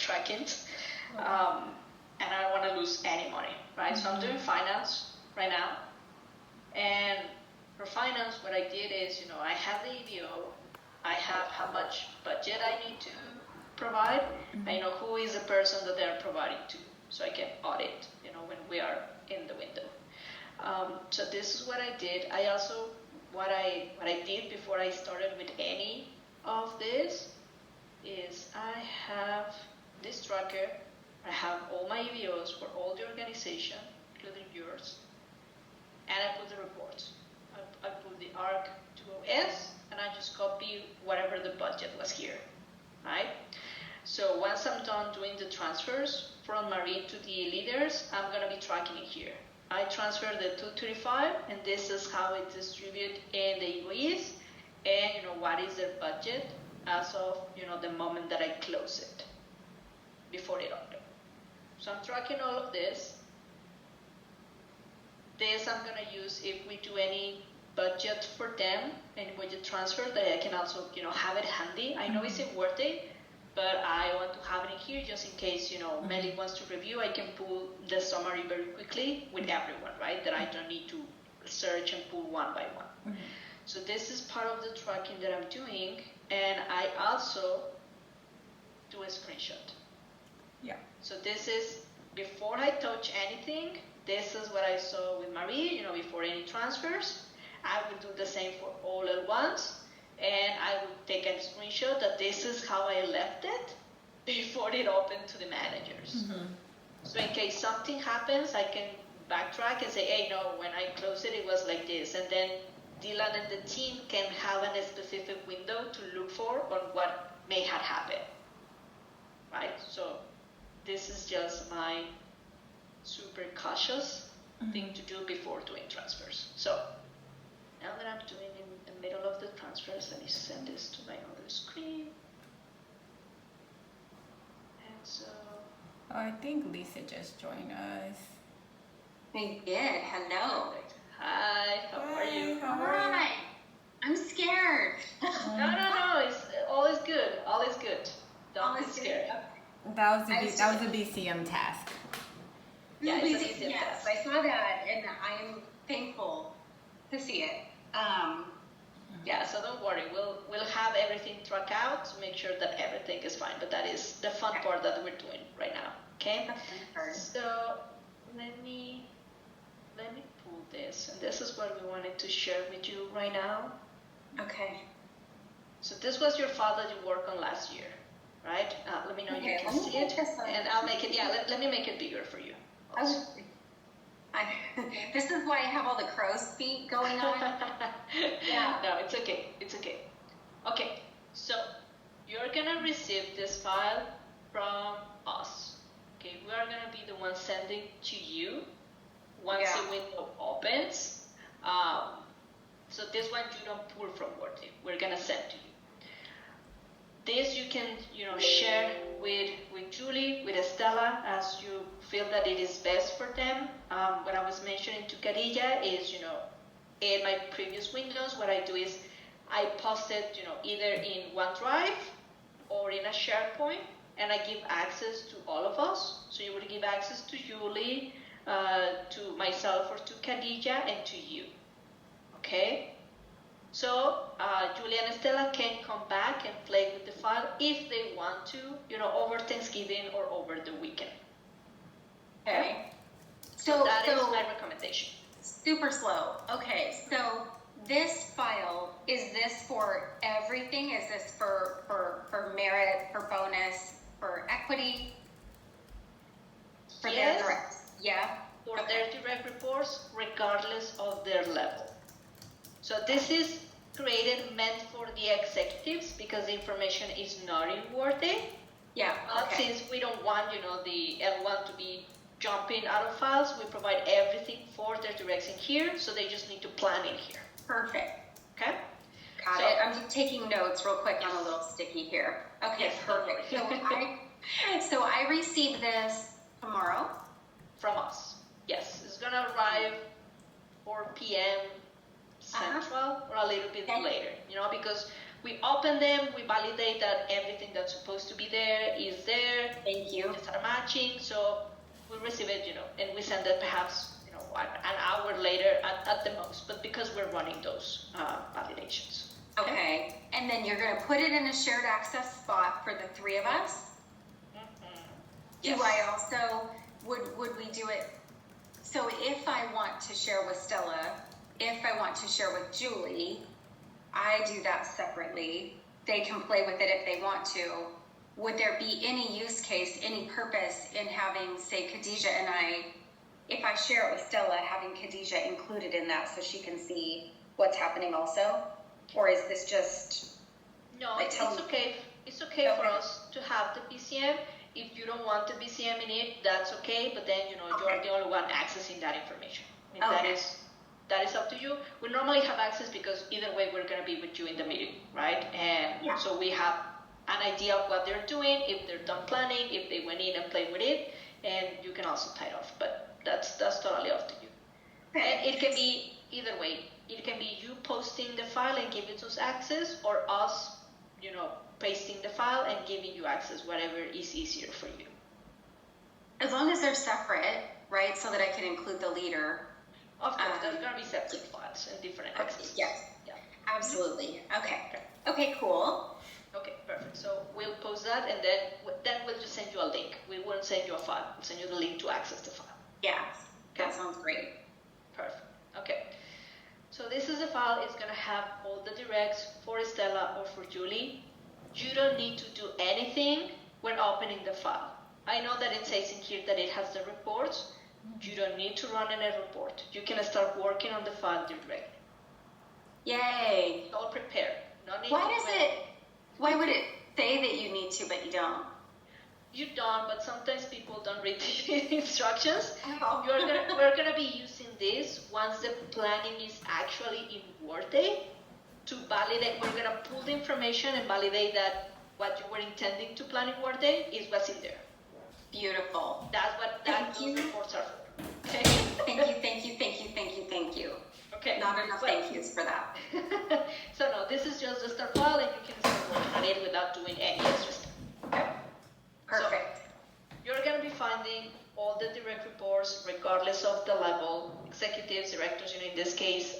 tracking. And I don't want to lose any money, right? So I'm doing finance right now. And for finance, what I did is, I have the EVO, I have how much budget I need to provide, I know who is the person that they're providing to, so I can audit, when we are in the window. So this is what I did. I also, what I did before I started with any of this is I have this tracker. I have all my EVOs for all the organization, including yours, and I put the reports. I put the ARC to OS, and I just copy whatever the budget was here, right? So once I'm done doing the transfers from Marie to the leaders, I'm gonna be tracking it here. I transfer the 235, and this is how it's distributed in the UAEs, and what is their budget as of the moment that I close it, before it opened. So I'm tracking all of this. This I'm gonna use if we do any budget for them, any budget transfer, that I can also have it handy. I know it's in Workday, but I want to have it in here just in case Melly wants to review. I can pull the summary very quickly with everyone, right? That I don't need to search and pull one by one. So this is part of the tracking that I'm doing, and I also do a screenshot. Yeah. So this is before I touch anything. This is what I saw with Marie, before any transfers. I will do the same for all at once, and I will take a screenshot that this is how I left it before it opened to the managers. So in case something happens, I can backtrack and say, hey, no, when I closed it, it was like this. And then Dylan and the team can have a specific window to look for on what may have happened, right? So this is just my super cautious thing to do before doing transfers. So now that I'm doing in the middle of the transfers, let me send this to my other screen. And so I think Lisa just joined us. I did. Hello. Hi, how are you? How are you? Hi. I'm scared. No, it's all is good. All is good. Don't be scared. That was a BCM task. Yeah, it's a BCM yes, task. I saw that, and I'm thankful to see it. Yeah, so don't worry. We'll have everything tracked out to make sure that everything is fine. But that is the fun part that we're doing right now. Okay. So let me pull this, and this is what we wanted to share with you right now. Okay. So this was your file that you worked on last year, right? Let me know if you can see it, and I'll make it. Yeah, let me make it bigger for you. This is why I have all the crow's feet going on. Yeah. No, it's okay. It's okay. Okay, so you're gonna receive this file from us. Okay, we are gonna be the ones sending to you once the window opens. So this one you don't pull from Workday. We're gonna send to you. This you can, share with Julie, with Estella, as you feel that it is best for them. What I was mentioning to Khadija is, in my previous windows, what I do is I post it, either in OneDrive or in a SharePoint, and I give access to all of us. So you would give access to Julie, to myself, or to Khadija, and to you. Okay? So Julia and Estella can come back and play with the file if they want to, over Thanksgiving or over the weekend. Okay. So that is my recommendation. Super slow. Okay, so this file, is this for everything? Is this for merit, for bonus, for equity? For their direct? Yeah. For their direct reports, regardless of their level. So this is meant for the executives because the information is not in Workday. Yeah. But since we don't want, the L1 to be jumping out of files, we provide everything for their directs in here, so they just need to plan in here. Perfect. Okay? Got it. I'm just taking notes real quick on a little sticky here. Okay, yes, perfect. So I receive this tomorrow? From us. Yes, it's gonna arrive 4 p.m. Central or a little bit later, because we open them, we validate that everything that's supposed to be there is there, Thank you. It's are matching, so we receive it, and we send it perhaps, an hour later at the most, but because we're running those validations. Okay. And then you're going to put it in a shared access spot for the three of us? Yes. Do I also, would we do it, so if I want to share with Stella, if I want to share with Julie, I do that separately. They can play with it if they want to. Would there be any use case, any purpose in having, say, Khadijah and I, if I share it with Stella, having Khadijah included in that so she can see what's happening also? Or is this just... No, Like, it's tell me. okay. It's okay for Okay. us to have the BCM. If you don't want the BCM in it, that's okay. But then you're Okay. the only one accessing that information. I mean, Okay. that is up to you. We normally have access because either way we're gonna be with you in the meeting, right? And Yeah. so we have an idea of what they're doing, if they're done planning, if they went in and played with it, and you can also tie it off. But that's totally up to you. And it can be either way. It can be you posting the file and giving us access, or us, pasting the file and giving you access, whatever is easier for you. As long as they're separate, right, so that I can include the leader. Of course, there's gonna be separate files and different access. Yes, Yeah. absolutely. Okay, cool. Okay, perfect. So we'll post that, and then we'll just send you a link. We won't send you a file. We'll send you the link to access the file. Yeah, that Okay. sounds great. Perfect. Okay. So this is the file. It's gonna have all the directs for Stella or for Julie. You don't need to do anything when opening the file. I know that it says in here that it has the reports. You don't need to run any report. You can start working on the file directly. Yay. It's all prepared. No need Why to does do it, why would it say that you need to, but you don't? You don't, but sometimes people don't read the instructions. Oh. We're gonna be using this once the planning is actually in Workday to validate. We're gonna pull the information and validate that what you were intending to plan in Workday is what's in there. Beautiful. That's what Thank those you. reports are for. Okay. Thank you. Okay. Not enough Well, thank yous for that. So no, this is just the start file, and you can start working on it without doing any extra stuff. Okay. Perfect. You're going to be finding all the direct reports, regardless of the level, executives, directors. In this case,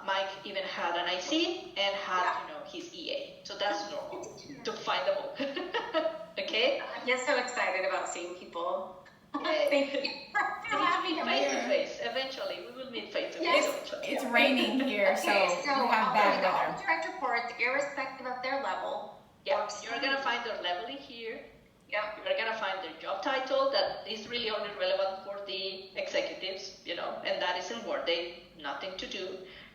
Mike even had an IC and had, his EA. So that's normal to find them all. Okay. I'm just so excited about seeing people. Yay. Thank you for We need having to me. meet face to face. Eventually, we will meet face to face. Yes. Eventually. It's raining here, so Okay, so we have all bad the weather. direct reports, irrespective of their level. Yeah. You're going to find their level in here. Yep. You're going to find their job title that is really only relevant for the executives, and that is in Workday, nothing to do.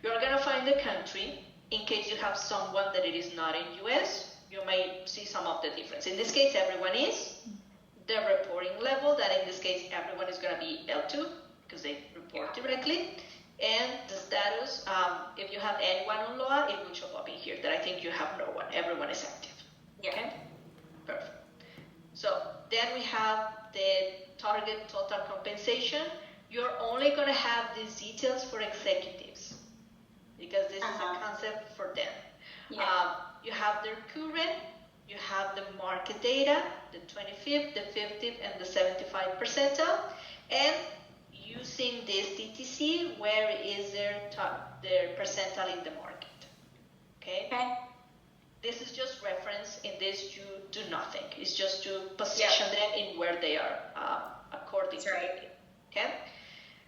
You're going to find the country. In case you have someone that it is not in US, you may see some of the difference. In this case, everyone is. The reporting level, that in this case, everyone is going to be L2 because they report directly. And the status, if you have anyone on LOA, it will show up in here that I think you have no one. Everyone is active. Yeah. Okay? Perfect. So then we have the target total compensation. You're only going to have these details for executives because this is a concept for them. Yeah. You have their current, you have the market data, the 25th, the 50th, and the 75th percentile, and using this DTC, where is their percentile in the market. Okay? This is just reference. In this, you do nothing. It's just to position them in where they are according to it. Okay?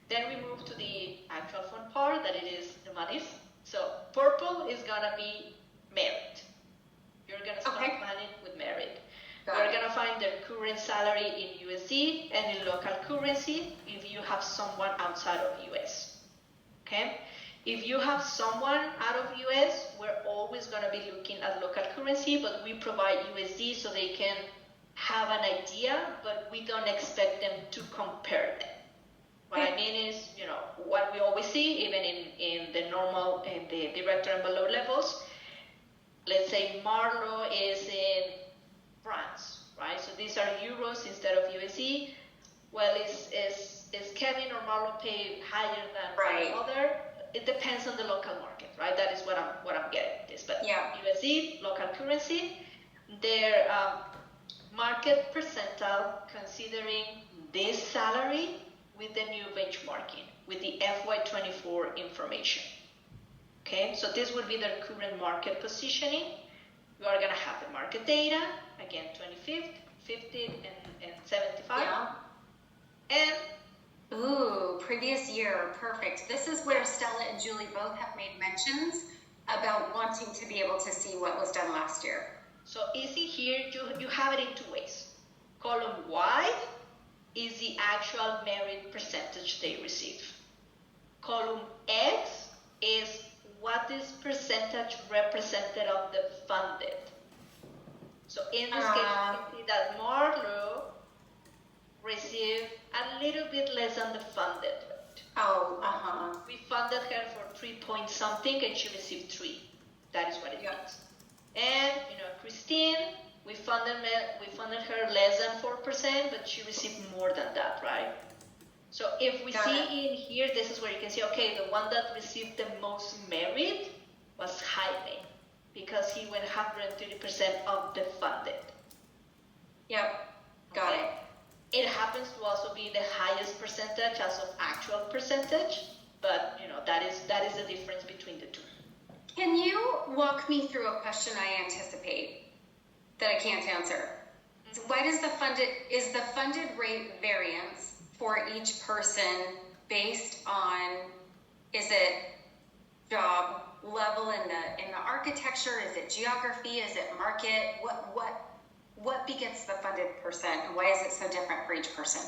Then we move to the actual fun part, that it is the monies. So purple is gonna be merit. You're gonna start planning with merit. You're gonna find their current salary in USD and in local currency if you have someone outside of US. Okay? If you have someone out of US, we're always going to be looking at local currency, but we provide USD so they can have an idea, but we don't expect them to compare them. What I mean is, what we always see, even in the normal, in the director and below levels, let's say Marlo is in France, right? So these are euros instead of USD. Well, is Kevin or Marlo paid higher than other? It depends on the local market, right? That is what I'm getting at this. But USD, local currency, their market percentile considering this salary with the new benchmarking, with the FY24 information. Okay, so this would be their current market positioning. You are gonna have the market data, again, 25th, 50th, and 75. Yeah. And Ooh, previous year, perfect. This is where Stella and Julie both have made mentions about wanting to be able to see what was done last year. so easy here, you have it in two ways. Column Y is the actual merit percentage they receive. Column X is what is percentage represented of the funded. So in this case, you can see that Marlo received a little bit less than the funded rate. Oh, We funded her for 3 point something and she received 3. That is what it means. And Christine, we funded her less than 4%, but she received more than that, right? So if we see in here, this is where you can see, okay, the one that received the most merit was Jaime, because he went 130% of the funded. Yep, got it. It happens to also be the highest percentage as of actual percentage, but that is the difference between the two. Can you walk me through a question I anticipate that I can't answer? Why does the funded rate variance for each person based on, is it job level in the architecture? Is it geography? Is it market? What begets the funded percent, and why is it so different for each person?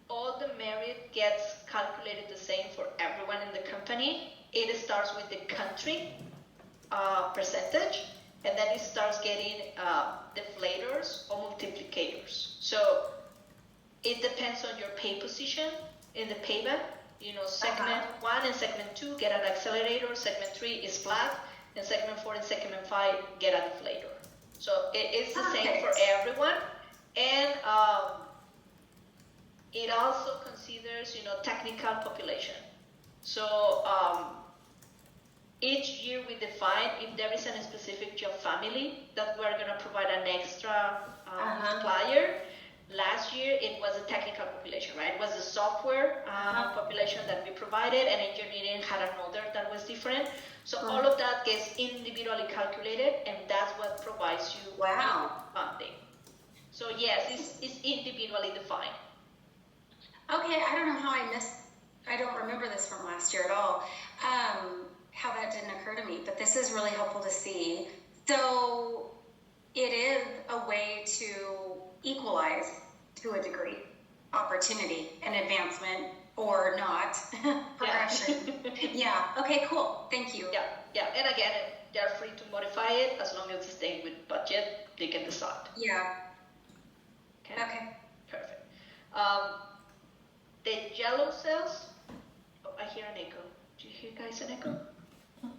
All the merit gets calculated the same for everyone in the company. It starts with the country percentage, and then it starts getting deflators or multiplicators. So it depends on your pay position in the pay band. Segment 1 and segment 2 get an accelerator, segment 3 is flat, and segment 4 and segment 5 get a deflator. So it's the same for everyone, and it also considers, technical population. So each year we define if there is a specific job family that we're going to provide an extra multiplier. Last year it was a technical population, right? It was the software population that we provided, and engineering had another that was different. So all of that gets individually calculated, and that's what provides you funding. So yes, it's individually defined. Okay, I don't know how I don't remember this from last year at all, how that didn't occur to me, but this is really helpful to see. So it is a way to equalize, to a degree, opportunity and advancement, or not, progression. Yeah, okay, cool, thank you. Yeah, and again, they're free to modify it as long as it's staying with budget, they can decide. Yeah. Okay. Perfect. The yellow cells, I hear an echo. Do you hear guys an echo?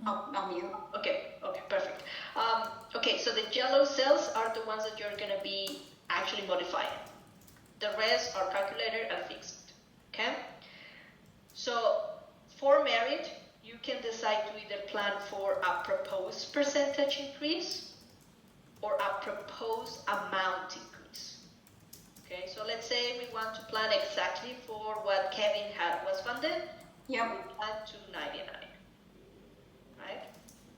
I'll mute. Okay, perfect. Okay, so the yellow cells are the ones that you're going to be actually modifying. The rest are calculated and fixed. Okay? So for merit, you can decide to either plan for a proposed percentage increase or a proposed amount increase. Okay, so let's say we want to plan exactly for what Kevin was funded. Yep. We plan to 99. Right?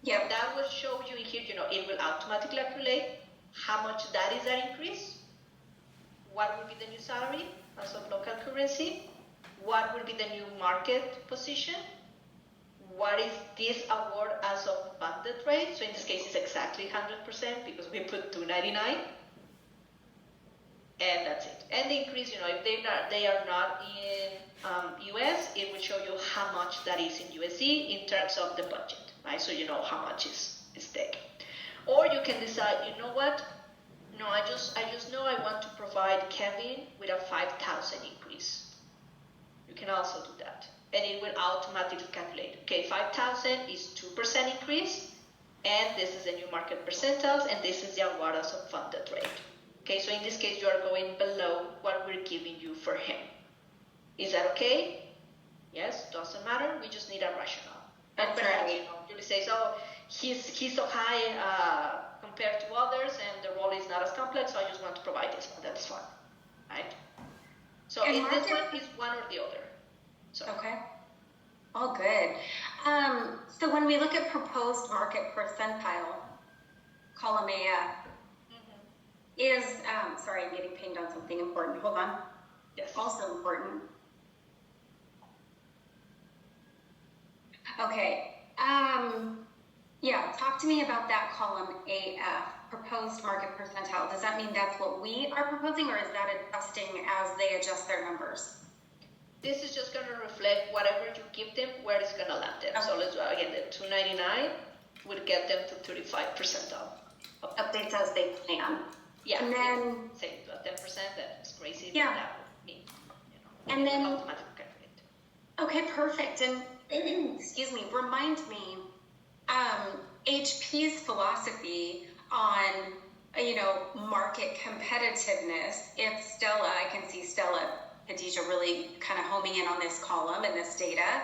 Yep. That will show you in here, it will automatically calculate how much that is that increase, what will be the new salary as of local currency, what will be the new market position, what is this award as of funded rate. So in this case, it's exactly 100% because we put 299, and that's it. And the increase, if they are not in US, it will show you how much that is in USD in terms of the budget, right? So you know how much is taken. Or you can decide, what? No, I just know I want to provide Kevin with a 5,000 increase. You can also do that, and it will automatically calculate. Okay, 5,000 is 2% increase, and this is the new market percentiles, and this is the award as of funded rate. Okay, so in this case, you are going below what we're giving you for him. Is that okay? Yes, doesn't matter. We just need a rationale. And perhaps, Julie says, oh, he's so high compared to others, and the role is not as complex, so I just want to provide this one. That's fine, right? So And in this market- one is one or the other. So Okay. All good. So when we look at proposed market percentile, column AF, is, sorry, I'm getting pinged on something important. Hold on. yes. Also important. Okay. Yeah, talk to me about that column AF, proposed market percentile. Does that mean that's what we are proposing, or is that adjusting as they adjust their numbers? This is just going to reflect whatever you give them, where it's going to land them. So let's do again, the 299 would get them to 35 percentile. Updates as they plan. Yeah, And then, say 10%, that's crazy. Yeah. That would mean, And then- automatically calculate. okay, perfect. And excuse me, remind me, HP's philosophy on, market competitiveness. If Stella, I can see Stella, Khadija really kind of homing in on this column and this data.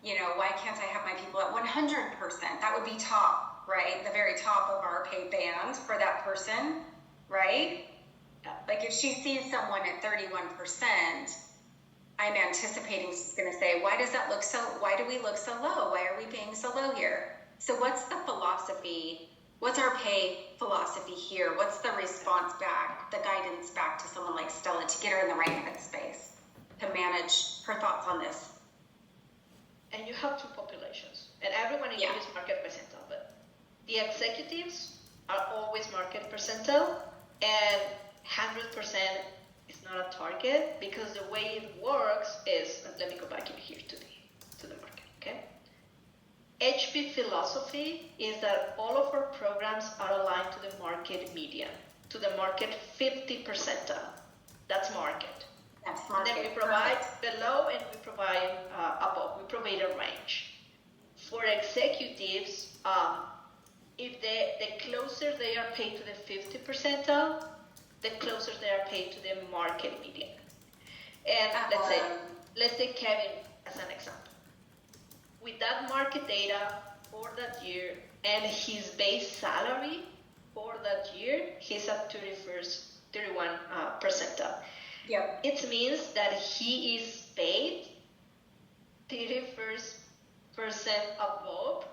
Why can't I have my people at 100%? That would be top, right? The very top of our pay band for that person, right? Yeah. Like if she sees someone at 31%, I'm anticipating she's going to say, why do we look so low? Why are we paying so low here? So what's the philosophy? What's our pay philosophy here? What's the response back, the guidance back to someone like Stella to get her in the right headspace to manage her thoughts on this? And you have two populations, and everyone in Yeah. here is market percentile, but the executives are always market percentile, and 100% is not a target, because the way it works is, let me go back in here to the market, okay? HP philosophy is that all of our programs are aligned to the market median, to the market 50 percentile. That's market. That's And market. then we provide below and we provide above. We provide a range. For executives, if the closer they are paid to the 50 percentile, the closer they are paid to the market median. And let's take Kevin as an example. With that market data for that year and his base salary for that year, he's at 31 percentile. Yep. It means that he is paid 31% above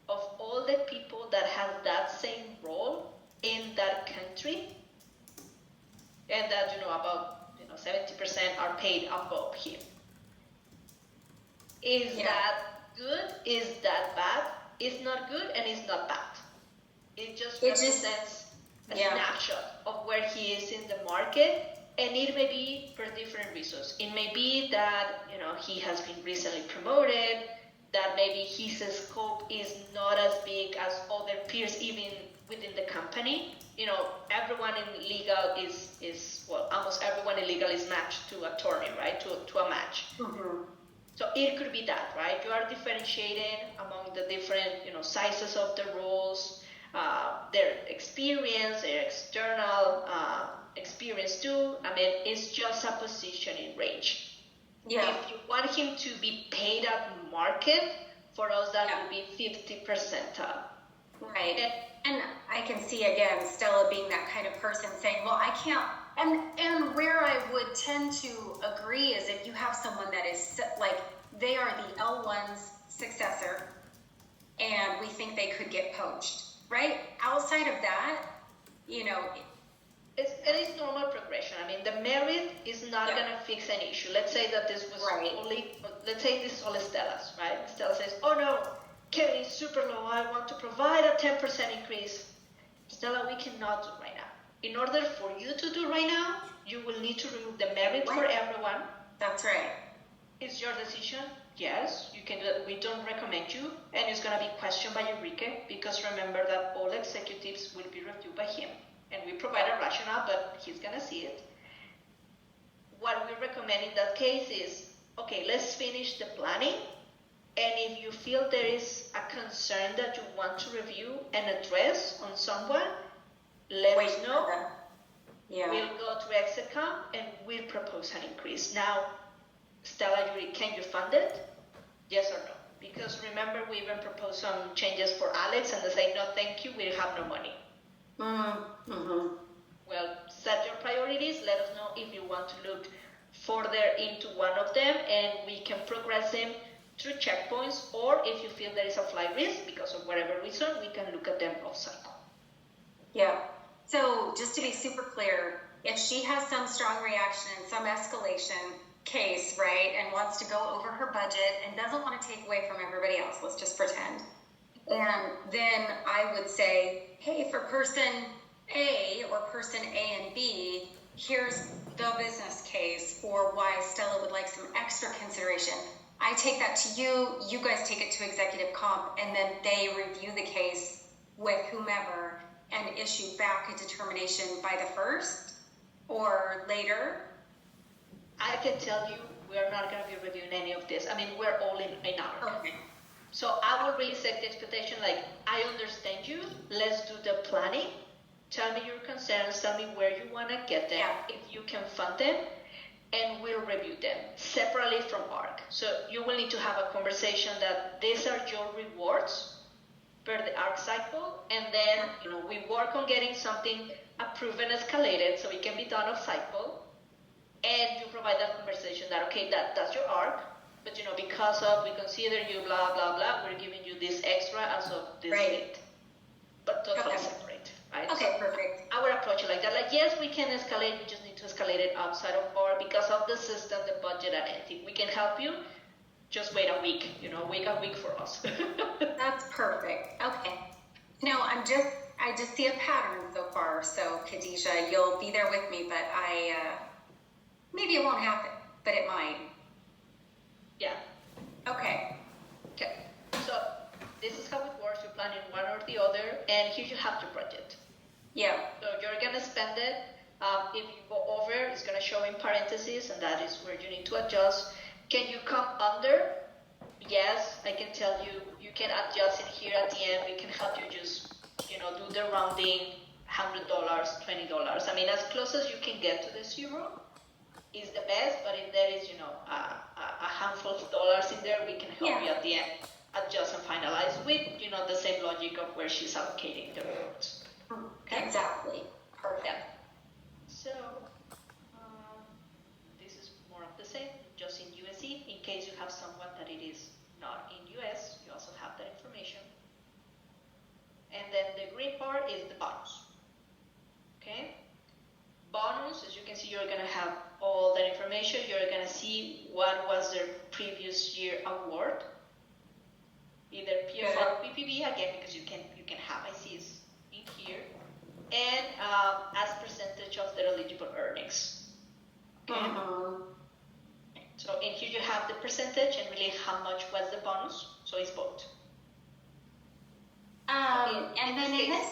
of all the people that have that same role in that country, and that about 70% are paid above him. Is that good? Is that bad? It's not good and it's not bad. It just represents a snapshot of where he is in the market, and it may be for different reasons. It may be that he has been recently promoted, that maybe his scope is not as big as other peers even within the company. Everyone in legal is almost everyone in legal is matched to a attorney, right? To a match. Mm-hmm. So it could be that, right? You are differentiating among the different, sizes of the roles, their experience, their external experience too. I mean, it's just a positioning range. Yeah. If you want him to be paid at market, for us that would be 50 percentile. Right. And I can see again Stella being that kind of person saying, well, I can't. And where I would tend to agree is if you have someone that is like they are the L1's successor, and we think they could get poached, right? Outside of that, It's normal progression. I mean, the merit is not going to fix an issue. Let's say that this was let's say this is all Stella's, right? Stella says, oh no, Kevin is super low. I want to provide a 10% increase. Stella, we cannot do right now. In order for you to do right now, you will need to remove the merit for everyone. That's right. It's your decision. Yes, you can do it. We don't recommend you, and it's going to be questioned by Enrique, because remember that all executives will be reviewed by him. And we provide a rationale, but he's going to see it. What we recommend in that case is, okay, let's finish the planning. And if you feel there is a concern that you want to review and address on someone, let us know. Yeah. We'll go to Execom and we'll propose an increase. Now, Stella, can you fund it? Yes or no? Because remember, we even proposed some changes for Alex, and they say, no, thank you, we have no money. Mm-hmm. Well, set your priorities. Let us know if you want to look further into one of them, and we can progress them through checkpoints, or if you feel there is a flight risk because of whatever reason, we can look at them off cycle. Yeah. So just to be super clear, if she has some strong reaction and some escalation case, right, and wants to go over her budget and doesn't want to take away from everybody else, let's just pretend. And then I would say, hey, for person A or person A and B, here's the business case for why Stella would like some extra consideration. I take that to you, you guys take it to executive comp, and then they review the case with whomever and issue back a determination by the 1st or later. I can tell you, we're not going to be reviewing any of this. I mean, we're all in our. Okay. So I will really set the expectation, like, I understand you, let's do the planning, tell me your concerns, tell me where you want to get them, if you can fund them, and we'll review them separately from ARC. So you will need to have a conversation that these are your rewards per the ARC cycle, and then we work on getting something approved and escalated so it can be done off cycle, and you provide that conversation that, okay, that's your ARC, but because of we consider you blah blah blah, we're giving you this extra as of this date, but totally separate, right? Okay, perfect. I would approach it like that. Like, yes, we can escalate. We just need to escalate it outside of our because of the system, the budget, and anything. We can help you. Just wait a week. Wait a week for us. That's perfect. Okay. I just see a pattern so far. So Khadijah, you'll be there with me, but maybe it won't happen, but it might. Yeah. Okay. So this is how it works. You plan in one or the other, and here you have your budget. Yeah. So you're gonna spend it. If you go over, it's gonna show in parentheses, and that is where you need to adjust. Can you come under? Yes, I can tell you. You can adjust it here at the end. We can help you just, do the rounding, $100, $20. I mean, as close as you can get to the zero is the best. But if there is, a handful of dollars in there, we can help you at the end adjust and finalize with, the same logic of where she's allocating the rewards. Okay. Exactly. Perfect. Yeah. So this is more of the same, just in USD. In case you have someone that it is not in US, you also have that information. And then the green part is the bonus. Okay? Bonus, as you can see, you're going to have all that information. You're going to see what was their previous year award, either PFR or PPV, again, because you can have ICs in here, and as percentage of their eligible earnings. Okay. So in here you have the percentage and really how much was the bonus. So it's both. And then in this,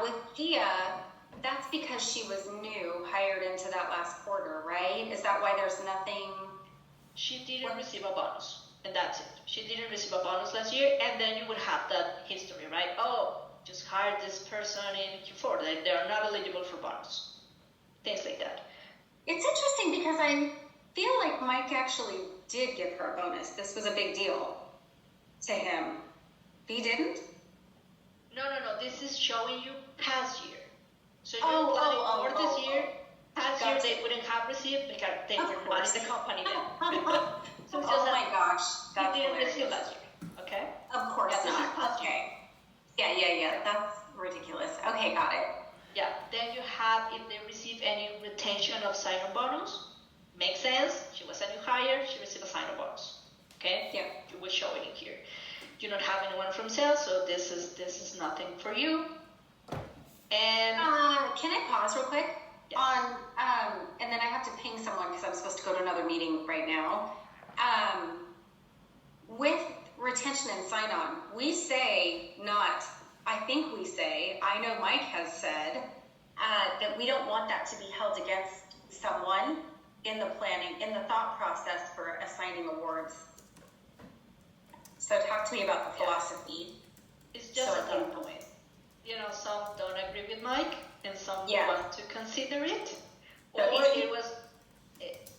with Gia, that's because she was new, hired into that last quarter, right? Is that why there's nothing? She didn't receive a bonus, and that's it. She didn't receive a bonus last year, and then you would have that history, right? Oh, just hired this person in Q4. They are not eligible for bonus. Things like that. It's interesting because I feel like Mike actually did give her a bonus. This was a big deal to him. He didn't? No. This is showing you past year. So you're planning for this year. Past year they wouldn't have received because they were not in the company then. So it's just my gosh. He didn't receive last year. Okay? Of course not. Okay. Yeah. That's ridiculous. Okay, got it. Yeah. Then you have if they receive any retention of sign-on bonus. Makes sense. She was a new hire. She received a sign-on bonus. Okay? Yeah. You will show it in here. You don't have anyone from sales, so this is nothing for you. And can I pause real quick? Yes. And then I have to ping someone because I'm supposed to go to another meeting right now. With retention and sign-on, we say I know Mike has said that we don't want that to be held against someone in the planning, in the thought process for assigning awards. So talk to me about the philosophy. It's just a data point. Some don't agree with Mike, and some want to consider it. Or it was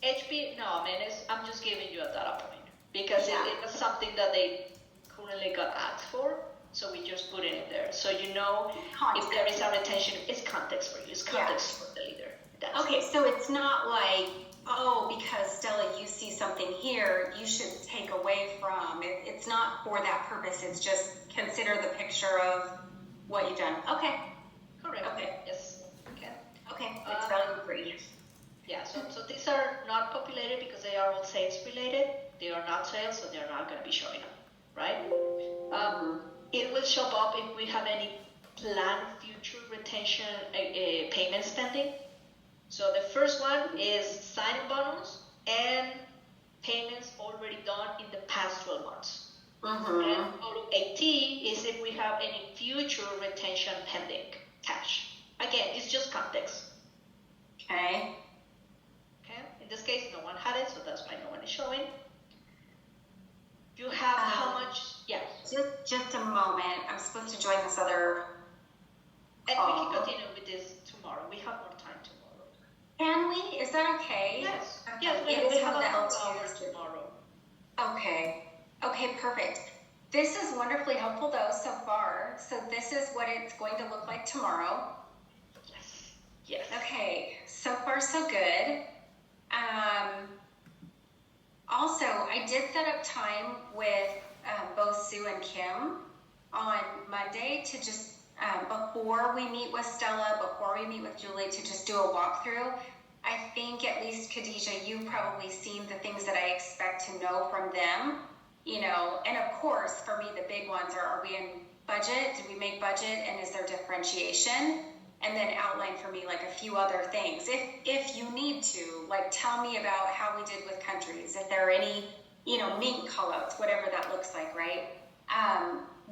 HP. No, I'm just giving you a data point because it was something that they currently got asked for. So we just put it in there. So you know Context. if there is a retention, it's context for you, it's context for the leader. That's Okay, so it's not like, oh, because Stella, you see something here, you should take away from. It's not for that purpose. It's just consider the picture of what you've done. Okay. correct. Okay. Yes. Okay. Okay. It's value free. Yeah, so these are not populated because they are all sales related. They are not sales, so they're not going to be showing up, right? It will show up if we have any planned future retention payment spending. So the first one is signing bonus and payments already done in the past 12 months. And column 18 is if we have any future retention pending cash. Again, it's just context. Okay. Okay. In this case, no one had it, so that's why no one is showing. You have how much? Yeah. Just a moment. I'm supposed to join this other. And we can continue with this tomorrow. We have more time tomorrow. Can we? Is that okay? Yes. Okay. Yes, we It is have one a of the couple L2s. hours tomorrow. Okay. Okay, perfect. This is wonderfully helpful though so far. So this is what it's going to look like tomorrow. Yes. Yes. Okay, so far so good. Also, I did set up time with both Sue and Kim on Monday to just, before we meet with Stella, before we meet with Julie, to just do a walkthrough. I think at least, Khadijah, you've probably seen the things that I expect to know from them, you know, and of course, for me, the big ones are we in budget? Did we make budget? And is there differentiation? And then outline for me like a few other things. If you need to, like tell me about how we did with countries, if there are any, you know, neat callouts, whatever that looks like, right?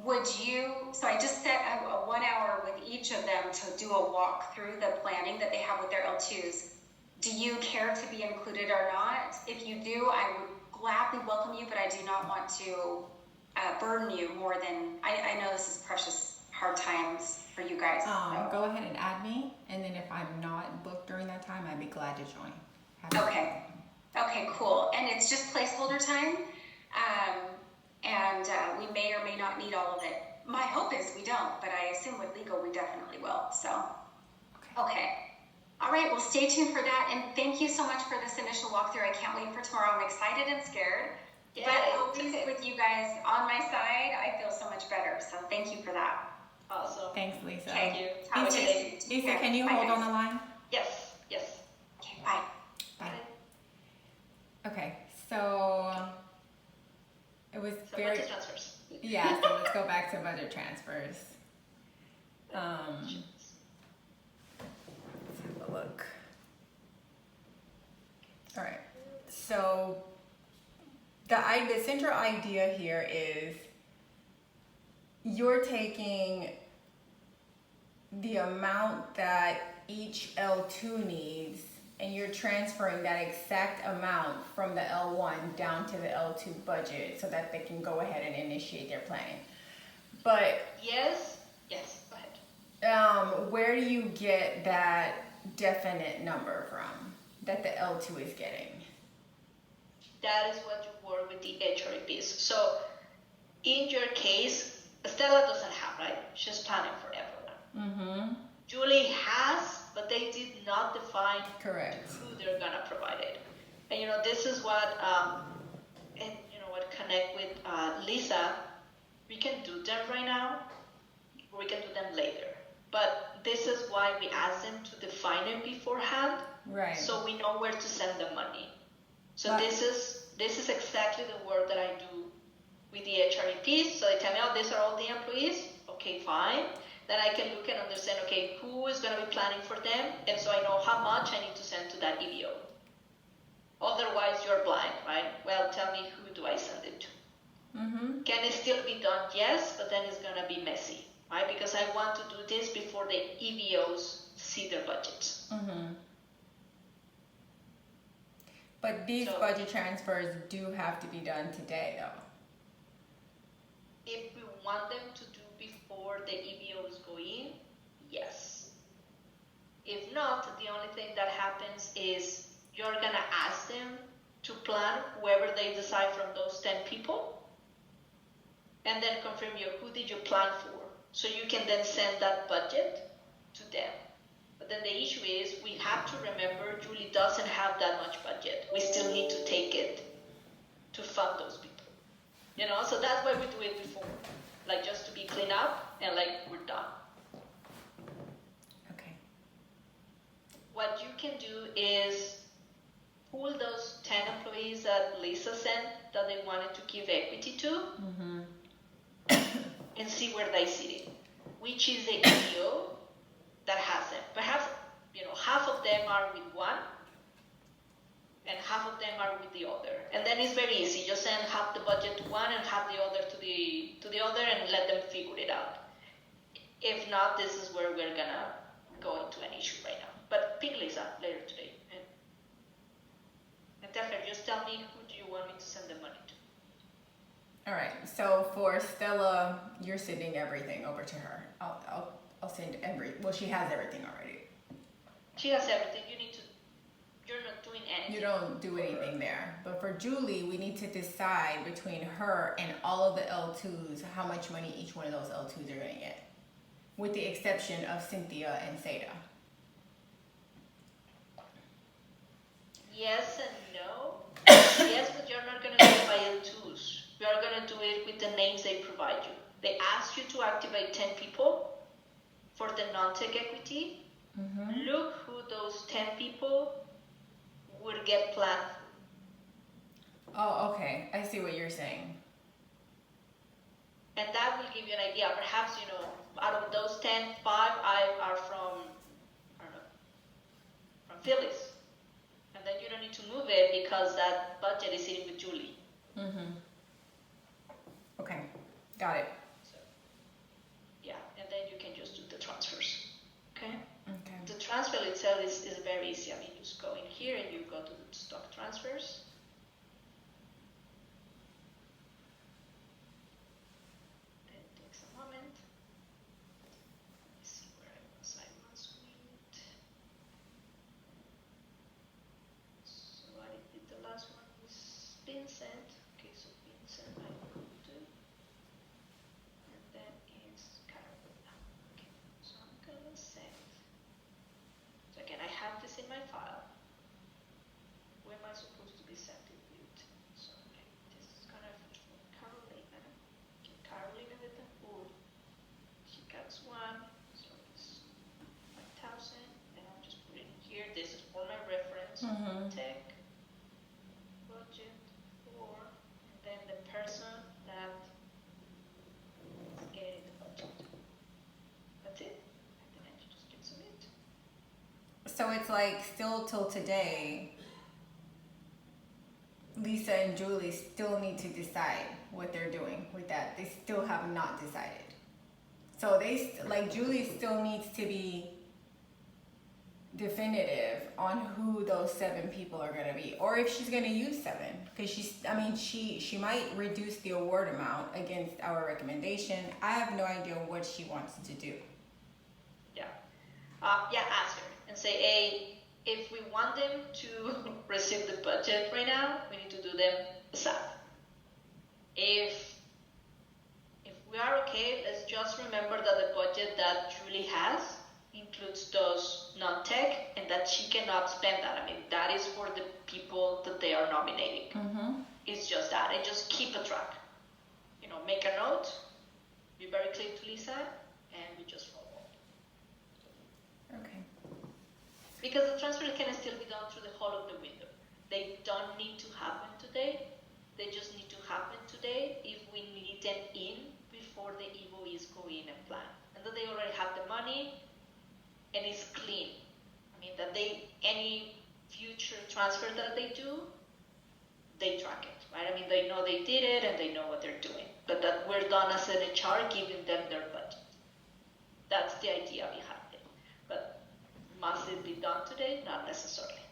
Would you, so I just set a 1 hour with each of them to do a walk through the planning that they have with their L2s. Do you care to be included or not? If you do, I would gladly welcome you, but I do not want to burden you more than, I know this is precious hard times for you guys. So. Go ahead and add me, and then if I'm not booked during that time, I'd be glad to join. Okay. Okay, cool. And it's just placeholder time, and we may or may not need all of it. My hope is we don't, but I assume with legal we definitely will. So, okay. All right, well, stay tuned for that, and thank you so much for this initial walkthrough. I can't wait for tomorrow. I'm excited and scared, but at least with you guys on my side, I feel so much better. So thank you for that. Awesome. Thanks, Lisa. Thank you. Have a good Lisa, day. Lisa, can you hold on the line? Yes. Yes. Okay, bye. Bye. Okay, so it was So very, budget transfers. yeah, so let's go back to budget transfers. Let's have a look. All right, so the central idea here is you're taking the amount that each L2 needs and you're transferring that exact amount from the L1 down to the L2 budget so that they can go ahead and initiate their planning. But Yes. Yes. Go ahead. where do you get that definite number from that the L2 is getting? That is what you work with the HREPs. So in your case, Stella doesn't have, right? She's planning for everyone. Julie has, but they did not define Correct. who they're gonna provide it. And you know, this is what, and you know what, connect with Lisa. We can do them right now, or we can do them later. But this is why we ask them to define it beforehand, Right. so we know where to send the money. So But- this is exactly the work that I do with the HREPs. So they tell me, oh, these are all the employees. Okay, fine. Then I can look and understand, okay, who is going to be planning for them, and so I know how much I need to send to that EVO. Otherwise, you're blind, right? Well, tell me, who do I send it to? Can it still be done? Yes, but then it's going to be messy, right? Because I want to do this before the EVOs see their budgets. But these So- budget transfers do have to be done today, though. If we want them to do before the EVOs go in, yes. If not, the only thing that happens is you're gonna ask them to plan whoever they decide from those 10 people. and then confirm who did you plan for, so you can then send that budget to them. But then the issue is we have to remember Julie doesn't have that much budget. We still need to take it to fund those people. So that's why we do it before, like just to be clean up and like we're done. Okay. What you can do is pull those 10 employees that Lisa sent that they wanted to give equity to, and see where they sit it. Which is the EO that has them. Perhaps half of them are with one, and half of them are with the other. And then it's very easy. Just send half the budget to one and half the other to the other, and let them figure it out. If not, this is where we're gonna go into an issue right now. But pick Lisa later today. And definitely just tell me who do you want me to send the money to. All right. So for Stella, you're sending everything over to her. I'll send well, she has everything already. She has everything. You're not doing anything. You don't do anything there. But for Julie, we need to decide between her and all of the L2s how much money each one of those L2s are going to get, with the exception of Cynthia and Seda. Yes and no. Yes, but you're not going to do it by L2s. You are going to do it with the names they provide you. They ask you to activate 10 people for the non-tech equity. Look who those 10 people would get planned. Oh, okay. I see what you're saying. And that will give you an idea. Perhaps, out of those 10, 5 are from, I don't know, from Phyllis. And then you don't need to move it because that budget is sitting with Julie. Okay. Got it. So, yeah, and then you can just do the transfers. Okay? Okay. The transfer itself is very easy. I mean, you just go in here and you go to the stock transfers. It takes a moment. Let me see where I was with. So I did the last one was Vincent. Okay, so Vincent I will do. And then is Carolina. Okay, so I'm gonna send. So again, I have this in my file. Who am I supposed to be sending with? So this is gonna be for Carolina. Okay, Carolina with the food. She gets one, so it's 5,000. And I'll just put it in here. This is for my reference. Tech budget for, and then the person that is getting the budget. That's it. And then you just hit submit. So it's like still till today, Lisa and Julie still need to decide what they're doing with that. They still have not decided. So Julie still needs to be definitive on who those 7 people are going to be, or if she's going to use 7, because she might reduce the award amount against our recommendation. I have no idea what she wants to do. Yeah. Ask her and say, hey, if we want them to receive the budget right now, we need to do them ASAP. If we are okay, let's just remember that the budget that Julie has includes those non-tech, and that she cannot spend that. I mean, that is for the people that they are nominating. It's just that, and just keep a track. Make a note, be very clear to Lisa, and we just follow up. Okay. Because the transfer can still be done through the whole of the window. They don't need to happen today. They just need to happen today if we need them in before the EVOEs go in and plan. And that they already have the money and it's clean. I mean, that any future transfer that they do, they track it, right? I mean, they know they did it and they know what they're doing. But that we're done as an HR giving them their budget. That's the idea behind it. But must it be done today? Not necessarily.